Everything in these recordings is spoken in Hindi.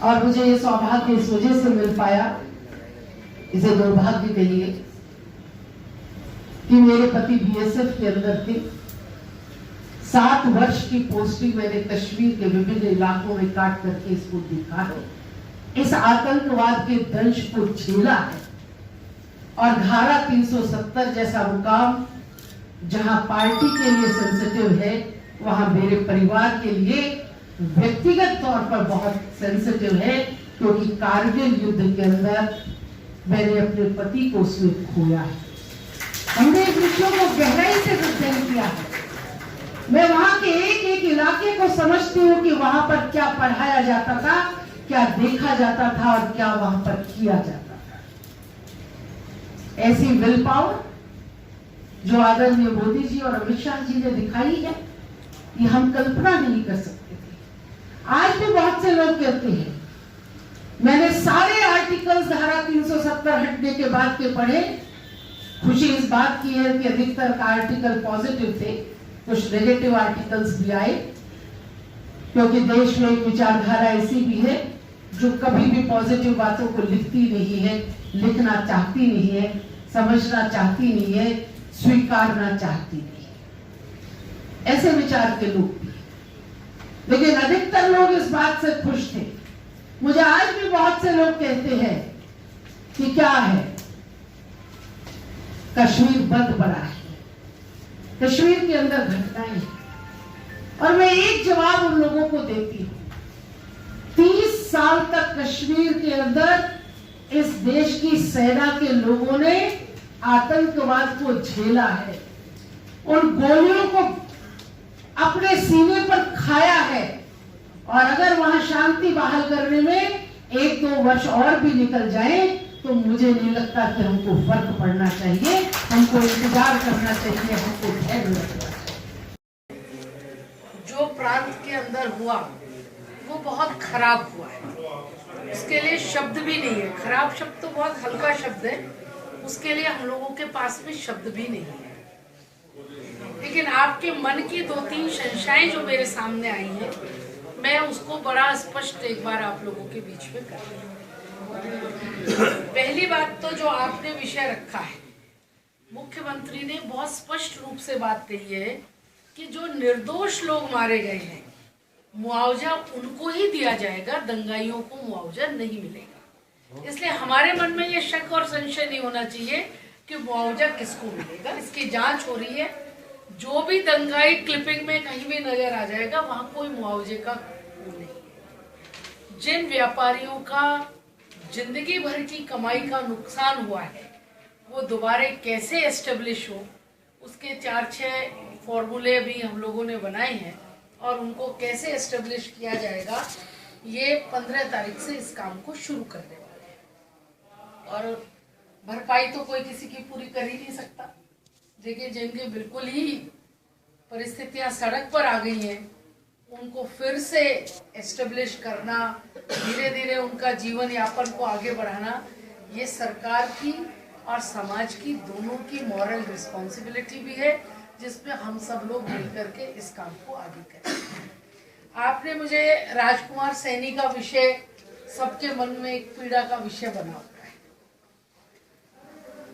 और मुझे ये सौभाग्य इस वजह से मिल पाया, इसे दुर्भाग्य कहिए, कि मेरे पति बीएसएफ के अंदर थे। 7 वर्ष की पोस्टिंग मैंने कश्मीर के विभिन्न इलाकों में काट करके इसको दिखा है, इस आतंकवाद के दंश को झेला है। और धारा 370 जैसा मुकाम जहां पार्टी के लिए सेंसिटिव है, वहां मेरे परिवार के लिए व्यक्तिगत तौर पर बहुत सेंसिटिव है, क्योंकि कारगिल युद्ध के अंदर मैंने अपने पति को उसमें खोया है। हमने इस विषयों को गहराई से अध्ययन किया है। मैं वहां के एक एक इलाके को समझती हूँ कि वहां पर क्या पढ़ाया जाता था, क्या देखा जाता था और क्या वहां पर किया जाता था। ऐसी विल पावर जो आदरणीय मोदी जी और अमित शाह जी ने दिखाई है, ये हम कल्पना नहीं कर सकते थे। आज भी बहुत से लोग कहते हैं, मैंने सारे आर्टिकल्स धारा 370 हटने के बाद के पढ़े। खुशी इस बात की है कि अधिकतर आर्टिकल पॉजिटिव थे, कुछ नेगेटिव आर्टिकल्स भी आए, क्योंकि देश में एक विचारधारा ऐसी भी है जो कभी भी पॉजिटिव बातों को लिखती नहीं है, लिखना चाहती नहीं है, समझना चाहती नहीं है, स्वीकारना चाहती नहीं है। ऐसे विचार के लोग भी, लेकिन अधिकतर लोग इस बात से खुश थे। मुझे आज भी बहुत से लोग कहते हैं कि क्या है, कश्मीर बंद पड़ा है, कश्मीर के अंदर घटनाएं हैं। और मैं एक जवाब उन लोगों को देती हूं, 30 साल तक कश्मीर के अंदर इस देश की सेना के लोगों ने आतंकवाद को झेला है, उन गोलियों को अपने सीने पर खाया है। और अगर वहां शांति बहाल करने में 1-2 वर्ष और भी निकल जाए तो मुझे नहीं लगता कि हमको फर्क पड़ना चाहिए, हमको इंतजार करना चाहिए, हमको धैर्य रखना चाहिए। जो प्रांत के अंदर हुआ वो बहुत खराब हुआ है, उसके लिए शब्द भी नहीं है। खराब शब्द तो बहुत हल्का शब्द है, उसके लिए हम लोगों के पास में शब्द भी नहीं है। लेकिन आपके मन की 2-3 शंकाएं जो मेरे सामने आई हैं, मैं उसको बड़ा स्पष्ट एक बार आप लोगों के बीच में कर रही हूँ। पहली बात तो जो आपने विषय रखा है, मुख्यमंत्री ने बहुत स्पष्ट रूप से बात कही है कि जो निर्दोष लोग मारे गए हैं, मुआवजा उनको ही दिया जाएगा, दंगाइयों को मुआवजा नहीं मिलेगा। इसलिए हमारे मन में ये शक और संशय नहीं होना चाहिए कि मुआवजा किसको मिलेगा। इसकी जांच हो रही है। जो भी दंगाई क्लिपिंग में कहीं भी नजर आ जाएगा, वहां कोई मुआवजे का वो नहीं है। जिन व्यापारियों का जिंदगी भर की कमाई का नुकसान हुआ है, वो दोबारा कैसे एस्टेब्लिश हो, उसके 4-6 फॉर्मूले भी हम लोगों ने बनाए हैं और उनको कैसे एस्टेब्लिश किया जाएगा, ये 15 तारीख से इस काम को शुरू करने वाले हैं। और भरपाई तो कोई किसी की पूरी कर ही नहीं सकता, लेकिन जिनके बिल्कुल ही परिस्थितियां सड़क पर आ गई हैं, उनको फिर से एस्टेब्लिश करना, धीरे धीरे उनका जीवन यापन को आगे बढ़ाना, ये सरकार की और समाज की दोनों की मॉरल रिस्पॉन्सिबिलिटी भी है, जिसमें हम सब लोग मिलकर के इस काम को आगे करें। आपने मुझे राजकुमार सैनी का विषय सबके मन में एक पीड़ा का विषय बना हुआ है।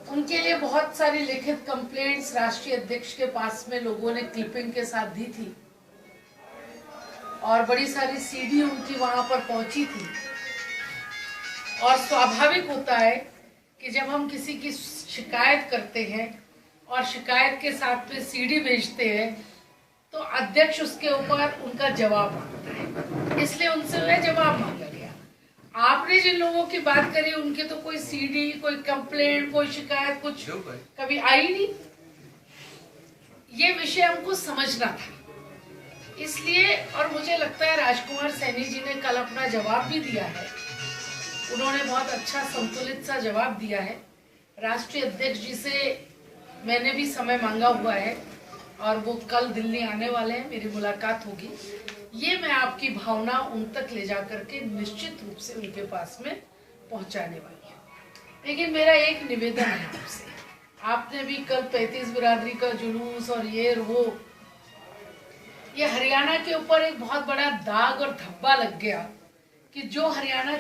उनके लिए बहुत सारी लिखित कंप्लेंट्स राष्ट्रीय अध्यक्ष के पास में लोगों ने क्लिपिंग के साथ दी थी और बड़ी सारी सीडी उनकी वहां पर पहुंची थी। और स्वाभाविक होता है कि जब हम किसी की शिकायत करते हैं और शिकायत के साथ में सीडी भेजते हैं, तो अध्यक्ष उसके ऊपर उनका जवाब मांगता है, इसलिए उनसे वह जवाब मांगा गया। आपने जिन लोगों की बात करी, उनके तो कोई सीडी, कोई कंप्लेंट, कोई शिकायत कुछ कभी आई नहीं। ये विषय हमको समझना था, इसलिए। और मुझे लगता है राजकुमार सैनी जी ने कल अपना जवाब भी दिया है। उन्होंने बहुत अच्छा संतुलित सा जवाब दिया है। राष्ट्रीय अध्यक्ष जी से मैंने भी समय मांगा हुआ है और वो कल दिल्ली आने वाले हैं, मेरी मुलाकात होगी। ये मैं आपकी भावना उन तक ले जाकर के निश्चित रूप से उनके पास में पहुंचाने वाली हूँ। लेकिन मेरा एक निवेदन है आपसे, आपने भी कल 35 बिरादरी का जुलूस और ये हरियाणा के ऊपर एक बहुत बड़ा दाग और धब्बा लग गया कि कि जो हरियाणा